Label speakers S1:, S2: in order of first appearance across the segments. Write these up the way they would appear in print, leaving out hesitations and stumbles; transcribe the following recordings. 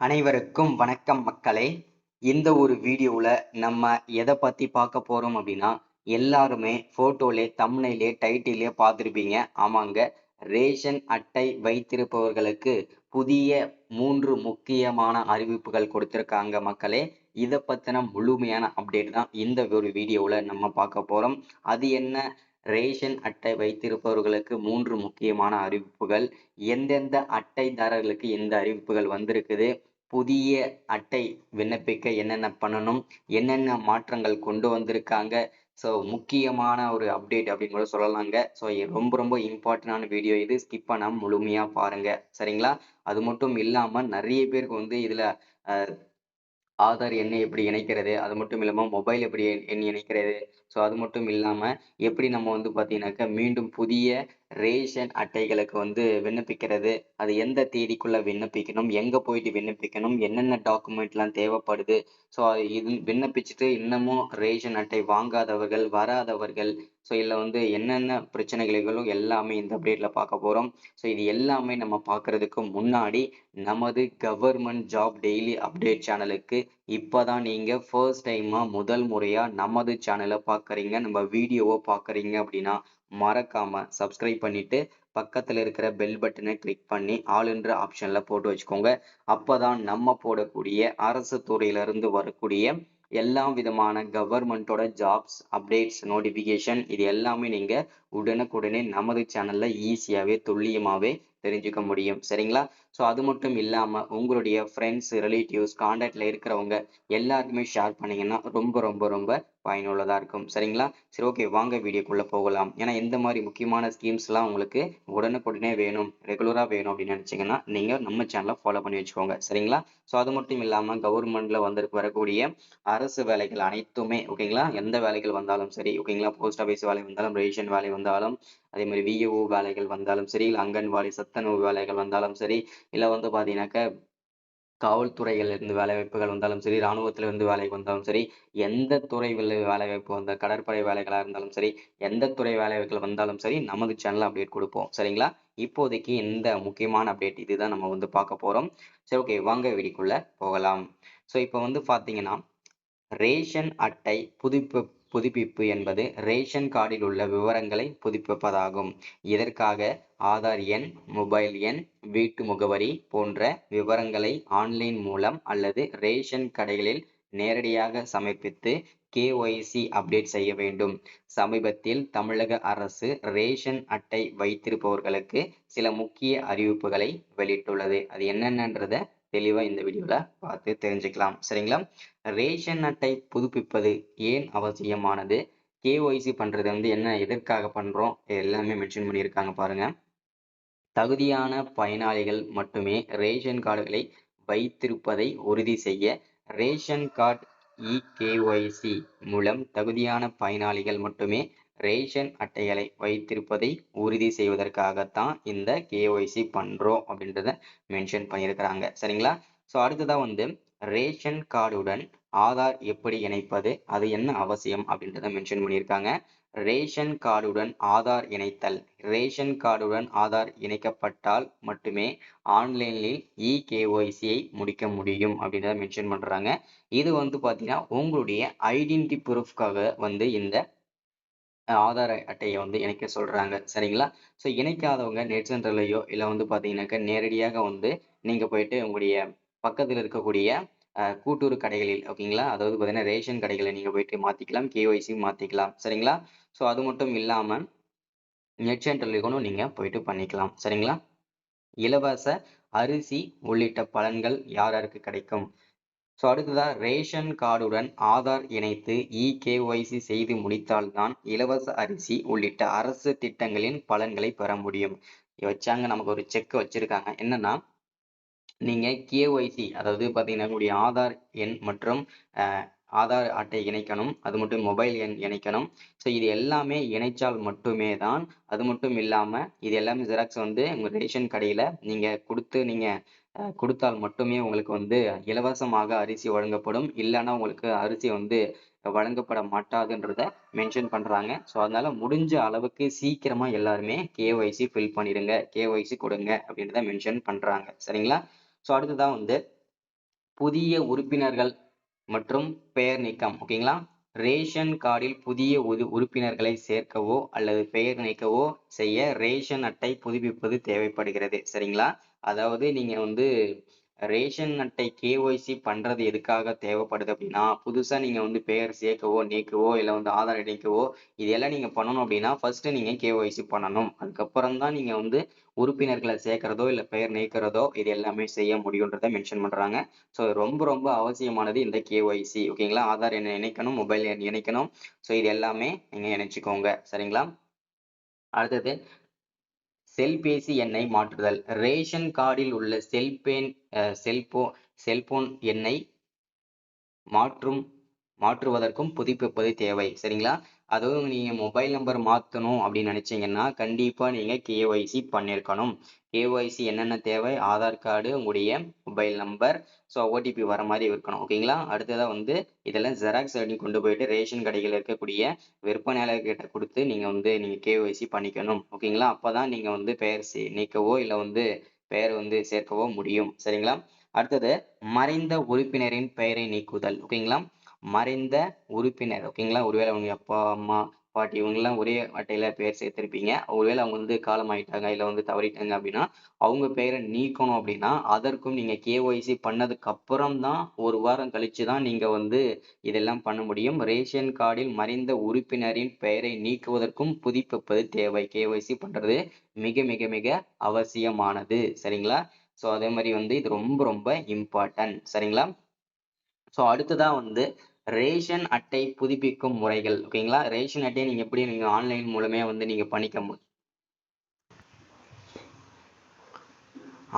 S1: அனைவருக்கும் வணக்கம் மக்களே. இந்த ஒரு வீடியோவில் நம்ம எதை பற்றி பார்க்க போகிறோம் அப்படின்னா, எல்லாருமே ஃபோட்டோலே தம்ப்நெயிலே டைட்டிலே பார்த்துருப்பீங்க. ஆமாங்க, ரேஷன் அட்டை வைத்திருப்பவர்களுக்கு புதிய 3 முக்கியமான அறிவிப்புகள் கொடுத்துருக்காங்க மக்களே. இதை பற்றின முழுமையான அப்டேட் தான் இந்த ஒரு வீடியோவில் நம்ம பார்க்க போகிறோம். அது என்ன? ரேஷன் அட்டை வைத்திருப்பவர்களுக்கு 3 முக்கியமான அறிவிப்புகள். எந்தெந்த அட்டைதாரர்களுக்கு எந்த அறிவிப்புகள் வந்திருக்குது, புதிய அட்டை விண்ணப்பிக்க என்னென்ன பண்ணணும், என்னென்ன மாற்றங்கள் கொண்டு வந்திருக்காங்க. ஸோ முக்கியமான ஒரு அப்டேட் அப்படின்னு கூட சொல்லலாங்க. ஸோ ரொம்ப ரொம்ப இம்பார்ட்டண்டான வீடியோ இது. ஸ்கிப் பண்ணாம முழுமையா பாருங்க. சரிங்களா? அது மட்டும் இல்லாம நிறைய பேருக்கு வந்து இதுல ஆதார் எண்ணை எப்படி இணைக்கிறது, அது மட்டும் இல்லாம மொபைல் எப்படி எண் இணைக்கிறது, ஸோ அது மட்டும் இல்லாம எப்படி நம்ம வந்து பார்த்தீங்கன்னாக்கா மீண்டும் புதிய ரேஷன் அட்டைகளுக்கு வந்து விண்ணப்பிக்கிறது, அது எந்த தேதிக்குள்ள விண்ணப்பிக்கணும், எங்க போயிட்டு விண்ணப்பிக்கணும், என்னென்ன டாக்குமெண்ட்லாம் தேவைப்படுது, ஸோ இது விண்ணப்பிச்சுட்டு இன்னமும் ரேஷன் அட்டை வாங்காதவர்கள், வராதவர்கள், ஸோ இதில் வந்து என்னென்ன பிரச்சனைகளும் எல்லாமே இந்த அப்டேட்ல பார்க்க போறோம். ஸோ இது எல்லாமே நம்ம பார்க்கறதுக்கு முன்னாடி நமது கவர்மெண்ட் ஜாப் டெய்லி அப்டேட் சேனலுக்கு இப்பதான் நீங்க ஃபர்ஸ்ட் டைமா முதல் முறையா நமது சேனலை பார்க்குறீங்க, நம்ம வீடியோவை பார்க்குறீங்க அப்படின்னா மறக்காம சப்ஸ்கிரைப் பண்ணிட்டு பக்கத்துல இருக்கிற பெல் பட்டனை கிளிக் பண்ணி ஆல் என்ற ஆப்ஷன்ல போட்டு வச்சுக்கோங்க. அப்பதான் நம்ம போடக்கூடிய அரசு துறையிலிருந்து வரக்கூடிய எல்லா விதமான கவர்மெண்டோட ஜாப்ஸ் அப்டேட்ஸ் நோட்டிபிகேஷன் இது எல்லாமே நீங்க உடனுக்குடனே நமது சேனல்ல ஈஸியாவே துல்லியமாவே தெரிஞ்சுக்க முடியும். சரிங்களா? ஸோ அது மட்டும் இல்லாம உங்களுடைய ஃப்ரெண்ட்ஸ், ரிலேட்டிவ்ஸ், கான்டாக்ட்ல இருக்கிறவங்க எல்லாருக்குமே ஷேர் பண்ணீங்கன்னா ரொம்ப ரொம்ப ரொம்ப பயனுள்ளதா இருக்கும். சரிங்களா? சரி, ஓகே, வாங்க வீடியோக்குள்ள போகலாம். ஏன்னா இந்த மாதிரி முக்கியமான ஸ்கீம்ஸ்லாம் உங்களுக்கு உடனுக்குடனே வேணும், ரெகுலரா வேணும் அப்படின்னு நினைச்சீங்கன்னா நீங்க நம்ம சேனலை ஃபாலோ பண்ணி வச்சுக்கோங்க. சரிங்களா? ஸோ அது மட்டும் இல்லாம கவர்மெண்ட்ல வரக்கூடிய அரசு வேலைகள் அனைத்துமே ஓகேங்களா, எந்த வேலைகள் வந்தாலும் சரி ஓகேங்களா, போஸ்ட் ஆஃபீஸ் வேலை வந்தாலும், ரேஷன் வேலை வந்தாலும், அதே மாதிரி விஏஓ வேலைகள் வந்தாலும் சரி, இல்லை அங்கன்வாடி சத்துணவு வேலைகள் வந்தாலும் சரி, இல்லை வந்து பார்த்தீங்கன்னாக்கா காவல்துறையில இருந்து வேலை வாய்ப்புகள் வந்தாலும் சரி, ராணுவத்துல இருந்து வேலை வந்தாலும் சரி, எந்த துறை வேலை வாய்ப்பு வந்த கடற்படை வேலைகளா இருந்தாலும் சரி, எந்த துறை வேலைகள் வந்தாலும் சரி, நமது சேனல்ல அப்டேட் கொடுப்போம். சரிங்களா? இப்போதைக்கு இந்த முக்கியமான அப்டேட் இதுதான் நம்ம வந்து பார்க்க போறோம். சரி, ஓகே, வாங்க வீடியோக்குள்ள போகலாம். ஸோ இப்போ வந்து பார்த்தீங்கன்னா, ரேஷன் அட்டை புதுப்பிப்பு என்பது ரேஷன் கார்டில் உள்ள விவரங்களை புதுப்பிப்பதாகும். இதற்காக ஆதார் எண், மொபைல் எண், வீட்டு முகவரி போன்ற விவரங்களை ஆன்லைன் மூலம் அல்லது ரேஷன் கடைகளில் நேரடியாக சமர்ப்பித்து கேஒய்சி அப்டேட் செய்ய வேண்டும். சமீபத்தில் தமிழக அரசு ரேஷன் அட்டை வைத்திருப்பவர்களுக்கு சில முக்கிய அறிவிப்புகளை வெளியிட்டுள்ளது. அது என்னென்னன்றத தெளிவா இந்த வீடியோல பார்த்து தெரிஞ்சுக்கலாம். சரிங்களா? ரேஷன் அட்டை புதுப்பிப்பது ஏன் அவசியமானது, கேஒய்சி பண்றது வந்து என்ன, எதற்காக பண்றோம், எல்லாமே மென்ஷன் பண்ணியிருக்காங்க பாருங்க. தகுதியான பயனாளிகள் மட்டுமே ரேஷன் கார்டுகளை வைத்திருப்பதை உறுதி செய்ய ரேஷன் கார்டு கேஒய்சி மூலம் தகுதியான பயனாளிகள் மட்டுமே ரேஷன் அட்டைகளை வைத்திருப்பதை உறுதி செய்வதற்காகத்தான் இந்த கேஒய்சி பண்றோம் அப்படின்றத மென்ஷன் பண்ணியிருக்கிறாங்க. சரிங்களா? ஸோ அடுத்ததான் வந்து ரேஷன் கார்டுடன் ஆதார் எப்படி இணைப்பது, அது என்ன அவசியம் அப்படின்றத மென்ஷன் பண்ணியிருக்காங்க. ரேஷன் கார்டுடன் ஆதார் இணைத்தல். ரேஷன் கார்டுடன் ஆதார் இணைக்கப்பட்டால் மட்டுமே ஆன்லைனில் கேஒய்சியை முடிக்க முடியும் அப்படின்றத மென்ஷன் பண்றாங்க. இது வந்து பாத்தீங்கன்னா உங்களுடைய ஐடென்டி ப்ரூஃப்காக வந்து இந்த ஆதார் அட்டையை வந்து இணைக்க சொல்றாங்க. சரிங்களா? ஸோ இணைக்காதவங்க நெட் சென்டர்லயோ இல்லை வந்து பாத்தீங்கன்னாக்க நேரடியாக வந்து நீங்க போயிட்டு உங்களுடைய பக்கத்தில் இருக்கக்கூடிய கூட்டுறவு கடைகளில் ஓகேங்களா, அதாவது பார்த்தீங்கன்னா ரேஷன் கடைகளை நீங்க போயிட்டு மாத்திக்கலாம், கேஒய்சி மாத்திக்கலாம். சரிங்களா? ஸோ அது மட்டும் இல்லாம நெட் சென்டர்லையும் நீங்க போயிட்டு பண்ணிக்கலாம். சரிங்களா? இலவச அரிசி உள்ளிட்ட பலன்கள் யார் யாருக்கு கிடைக்கும். ஸோ அடுத்ததா ரேஷன் கார்டுடன் ஆதார் இணைத்து கேஒய்சி செய்து முடித்தால்தான் இலவச அரிசி உள்ளிட்ட அரசு திட்டங்களின் பலன்களை பெற முடியும். வச்சாங்க, நமக்கு ஒரு செக் வச்சிருக்காங்க. என்னன்னா, நீங்க கேஒய்சி அதாவது பார்த்தீங்கன்னா உங்களுடைய ஆதார் எண் மற்றும் ஆதார் அட்டை இணைக்கணும், அது மட்டும் மொபைல் எண் இணைக்கணும். ஸோ இது எல்லாமே இணைச்சால் மட்டுமே தான், அது மட்டும் இல்லாம இது எல்லாமே ஜெராக்ஸ் வந்து உங்க ரேஷன் கடையில நீங்க கொடுத்தால் மட்டுமே உங்களுக்கு வந்து இலவசமாக அரிசி வழங்கப்படும். இல்லைன்னா உங்களுக்கு அரிசி வந்து வழங்கப்பட மாட்டாதுன்றத மென்ஷன் பண்றாங்க. ஸோ அதனால முடிஞ்ச அளவுக்கு சீக்கிரமா எல்லாருமே கேஒய்சி ஃபில் பண்ணிடுங்க, கேஒய்சி கொடுங்க அப்படின்றத மென்ஷன் பண்றாங்க. சரிங்களா? ஸோ அடுத்ததான் வந்து புதிய உறுப்பினர்கள் மற்றும் பெயர் நீக்கம். ஓகேங்களா? ரேஷன் கார்டில் புதிய உறுப்பினர்களை சேர்க்கவோ அல்லது பெயர் நீக்கவோ செய்ய ரேஷன் அட்டை புதுப்பிப்பது தேவைப்படுகிறது. சரிங்களா? அதாவது நீங்க வந்து ரேஷன் அட்டை கேஒய்சி பண்றது எதுக்காக தேவைப்படுது அப்படின்னா, புதுசா நீங்க வந்து பெயர் சேர்க்கவோ, நீக்கவோ இல்ல வந்து ஆதார் இணைக்கவோ இதெல்லாம் நீங்க பண்ணணும் அப்படின்னா ஃபர்ஸ்ட் நீங்க கேஒய்சி பண்ணணும். அதுக்கப்புறம் தான் நீங்க வந்து உறுப்பினர்களை சேர்க்கிறதோ இல்ல பெயர் நீக்கிறதோ இது எல்லாமே செய்ய முடியுன்றத மென்ஷன் பண்றாங்க. ஸோ ரொம்ப ரொம்ப அவசியமானது இந்த கேஒய்சி. ஓகேங்களா? ஆதார் எண் இணைக்கணும், மொபைல் எண் இணைக்கணும். ஸோ இது எல்லாமே நீங்க இணைச்சுக்கோங்க. சரிங்களா? அடுத்தது செல்பேசி எண்ணை மாற்றுதல். ரேஷன் கார்டில் உள்ள செல்போன் எண்ணை மாற்றும் மாற்றுவதற்கும் புதுப்பிப்பது தேவை. சரிங்களா? அதுவும் நீங்க மொபைல் நம்பர் மாத்தணும் அப்படின்னு நினைச்சீங்கன்னா கண்டிப்பா நீங்க கேஒய்சி பண்ணிருக்கணும். கேஒய்சி என்னென்ன தேவை? ஆதார் கார்டு, உங்களுடைய மொபைல் நம்பர், ஸோ ஓடிபி வர மாதிரி இருக்கணும். ஓகேங்களா? அடுத்ததா வந்து இதெல்லாம் ஜெராக்ஸ் பண்ணி கொண்டு போயிட்டு ரேஷன் கடையில் இருக்கக்கூடிய விற்பனையாளர்கிட்ட கொடுத்து நீங்க கேஒய்சி பண்ணிக்கணும். ஓகேங்களா? அப்பதான் நீங்க வந்து பெயர் நீக்கவோ இல்ல வந்து பெயர் வந்து சேர்க்கவோ முடியும். சரிங்களா? அடுத்தது மறைந்த உறுப்பினரின் பெயரை நீக்குதல். ஓகேங்களா? மறைந்த உறுப்பினர். ஓகேங்களா? ஒருவேளை உங்க அப்பா, அம்மா, பாட்டி இவங்கெல்லாம் ஒரே அட்டையில பெயர் சேர்த்திருப்பீங்க. ஒருவேளை அவங்க வந்து காலமாயிட்டாங்க இல்ல வந்து தவறிட்டாங்க அப்படின்னா அவங்க பெயரை நீக்கணும் அப்படின்னா அதற்கும் நீங்க கேஒய்சி பண்ணதுக்கு அப்புறம் தான் 1 வாரம் கழிச்சு தான் நீங்க வந்து இதெல்லாம் பண்ண முடியும். ரேஷன் கார்டில் மறைந்த உறுப்பினரின் பெயரை நீக்குவதற்கும் புதுப்பிப்பது தேவை. கேஒய்சி பண்றது மிக மிக மிக அவசியமானது. சரிங்களா? ஸோ அதே மாதிரி வந்து இது ரொம்ப ரொம்ப இம்பார்ட்டன்ட். சரிங்களா? ஸோ அடுத்ததா வந்து ரேஷன் அட்டை புதுப்பிக்கும் முறைகள். ஓகேங்களா? ரேஷன் அட்டையை நீங்க ஆன்லைன் மூலமே வந்து நீங்க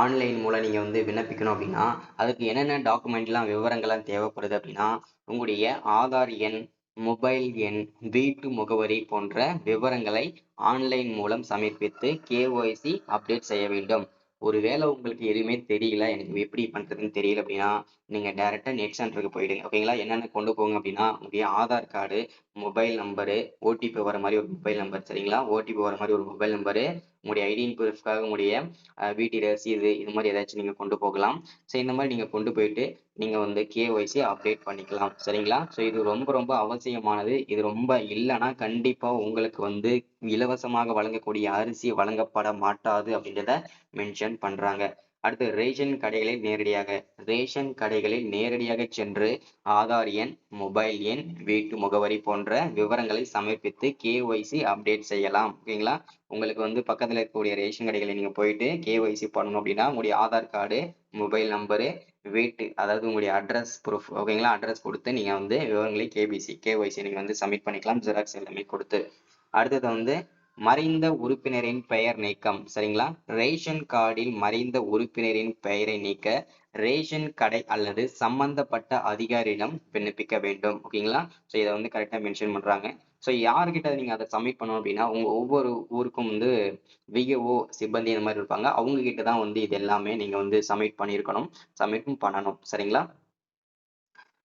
S1: ஆன்லைன் மூலம் நீங்க வந்து விண்ணப்பிக்கணும் அப்படின்னா அதுக்கு என்னென்ன டாக்குமெண்ட்லாம் விவரங்கள்லாம் தேவைப்படுது அப்படின்னா உங்களுடைய ஆதார் எண், மொபைல் எண், வீட்டு முகவரி போன்ற விவரங்களை ஆன்லைன் மூலம் சமர்ப்பித்து கேஒய்சி அப்டேட் செய்ய வேண்டும். ஒருவேளை உங்களுக்கு எதுவுமே தெரியல, எனக்கு எப்படி பண்றதுன்னு தெரியல அப்படின்னா நீங்க டைரக்டா நெட் சென்டருக்கு போயிடுங்க. ஓகேங்களா? என்னென்ன கொண்டு போங்க அப்படின்னா உங்களுடைய Aadhaar card, mobile number, OTP வர மாதிரி ஒரு மொபைல் நம்பர். சரிங்களா? ஓடிபி வர மாதிரி ஒரு மொபைல் நம்பரு, உங்களுடைய ஐடி ப்ரூஃப்காக உங்களுடைய வீட்டு ரசீது இது மாதிரி ஏதாச்சும் நீங்க கொண்டு போகலாம். ஸோ இந்த மாதிரி நீங்க கொண்டு போயிட்டு நீங்க வந்து கேஒய்சி அப்டேட் பண்ணிக்கலாம். சரிங்களா? ஸோ இது ரொம்ப ரொம்ப அவசியமானது. இது ரொம்ப இல்லைன்னா கண்டிப்பா உங்களுக்கு வந்து இலவசமாக வழங்கக்கூடிய அரிசி வழங்கப்பட மாட்டாது அப்படின்றத மென்ஷன் பண்றாங்க. அடுத்து ரேஷன் கடைகளில் நேரடியாக சென்று ஆதார் எண், மொபைல் எண், வீட்டு முகவரி போன்ற விவரங்களை சமர்ப்பித்து கேஒய்சி அப்டேட் செய்யலாம். ஓகேங்களா? உங்களுக்கு வந்து பக்கத்துல இருக்கக்கூடிய ரேஷன் கடைகளை நீங்க போயிட்டு கேஒய்சி பண்ணணும் அப்படின்னா உங்களுடைய ஆதார் கார்டு, மொபைல் நம்பரு, அதாவது உங்களுடைய அட்ரஸ் ப்ரூஃப். ஓகேங்களா? அட்ரஸ் கொடுத்து நீங்க வந்து விவரங்களை கேஒய்சி நீங்க வந்து சப்மிட் பண்ணிக்கலாம். ஜெராக்ஸ் எல்லாமே கொடுத்து. அடுத்தது வந்து மறைந்த உறுப்பினரின் பெயர் நீக்கம். சரிங்களா? ரேஷன் கார்டில் மறைந்த உறுப்பினரின் பெயரை நீக்க ரேஷன் கடை அல்லது சம்பந்தப்பட்ட அதிகாரியிடம் விண்ணப்பிக்க வேண்டும். ஓகேங்களா? ஸோ இதை வந்து கரெக்டா மென்ஷன் பண்றாங்க. ஸோ யார்கிட்ட நீங்க அதை சப்மிட் பண்ணணும் அப்படின்னா உங்க ஒவ்வொரு ஊருக்கும் வந்து விஏஓ சிப்பந்தி இந்த மாதிரி இருப்பாங்க. அவங்க கிட்ட தான் வந்து இது எல்லாமே நீங்க வந்து சப்மிட் பண்ணியிருக்கணும். சப்மிட்டும் பண்ணணும். சரிங்களா?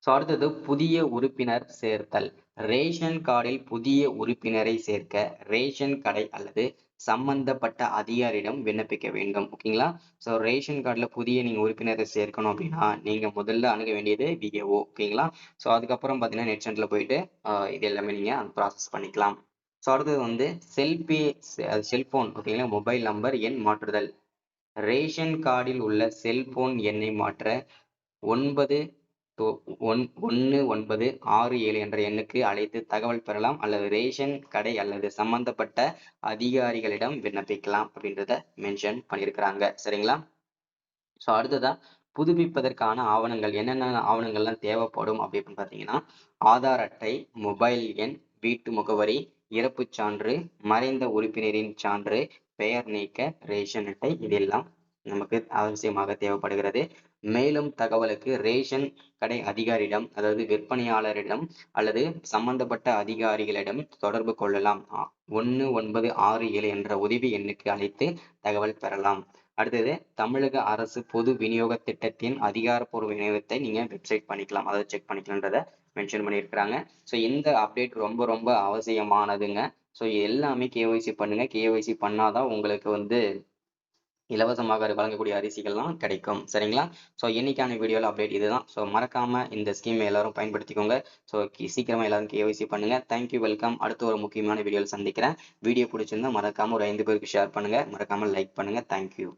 S1: ஸோ அடுத்தது புதிய உறுப்பினர் சேர்த்தல். ரேஷன் கார்டில் புதிய உறுப்பினரை சேர்க்க ரேஷன் கடை அல்லது சம்பந்தப்பட்ட அதிகாரியிடம் விண்ணப்பிக்க வேண்டும். ஓகேங்களா? ஸோ ரேஷன் கார்டுல புதிய நீங்க உறுப்பினரை சேர்க்கணும் அப்படின்னா நீங்க முதல்ல அணுக வேண்டியது விஏஓ. ஓகேங்களா? ஸோ அதுக்கப்புறம் பார்த்தீங்கன்னா நெட் சென்டர்ல போயிட்டு இது எல்லாமே நீங்க ப்ராசஸ் பண்ணிக்கலாம். ஸோ அடுத்தது வந்து செல்போன். ஓகேங்களா? மொபைல் நம்பர் எண் மாற்றுதல். ரேஷன் கார்டில் உள்ள செல்போன் எண்ணை மாற்ற 1967 என்ற எண்ணுக்கு அழைத்து தகவல் பெறலாம் அல்லது ரேஷன் கடை அல்லது சம்பந்தப்பட்ட அதிகாரிகளிடம் விண்ணப்பிக்கலாம் அப்படின்றத மென்ஷன் பண்ணியிருக்கிறாங்க. சரிங்களா? ஸோ அடுத்ததா புதுப்பிப்பதற்கான ஆவணங்கள் என்னென்ன ஆவணங்கள்லாம் தேவைப்படும் அப்படின்னு பார்த்தீங்கன்னா ஆதார் அட்டை, மொபைல் எண், வீட்டு முகவரி, இறப்புச் சான்று, மறைந்த உறுப்பினரின் சான்று, பெயர் நீக்க ரேஷன் அட்டை இதெல்லாம் நமக்கு அவசியமாக தேவைப்படுகிறது. மேலும் தகவலுக்கு ரேஷன் கடை அதிகாரியிடம் அதாவது விற்பனையாளரிடம் அல்லது சம்பந்தப்பட்ட அதிகாரிகளிடம் தொடர்பு கொள்ளலாம். 1967 என்ற உதவி எண்ணுக்கு அழைத்து தகவல் பெறலாம். அடுத்தது தமிழக அரசு பொது விநியோக திட்டத்தின் அதிகாரப்பூர்வ விநியோகத்தை நீங்க வெப்சைட் பண்ணிக்கலாம், அதாவது செக் பண்ணிக்கலாம்ன்றத மென்ஷன் பண்ணியிருக்கிறாங்க. ஸோ இந்த அப்டேட் ரொம்ப ரொம்ப அவசியமானதுங்க. ஸோ எல்லாமே கேஒய்சி பண்ணுங்க. கேஒய்சி பண்ணாதான் உங்களுக்கு வந்து இலவசமாக வழங்கக்கூடிய அரிசிகள்லாம் கிடைக்கும். சரிங்களா? ஸோ இன்னைக்கான வீடியோல அப்டேட் இதுதான். ஸோ மறக்காம இந்த ஸ்கீம் எல்லாரும் பயன்படுத்திக்கோங்க. ஸோ சீக்கிரமா எல்லாரும் கேஒய்சி பண்ணுங்க. Thank you, welcome. அடுத்த ஒரு முக்கியமான வீடியோல சந்திக்கிறேன். வீடியோ பிடிச்சிருந்தா மறக்காம ஒரு 5 பேருக்கு ஷேர் பண்ணுங்க. மறக்காம லைக் பண்ணுங்க. Thank you.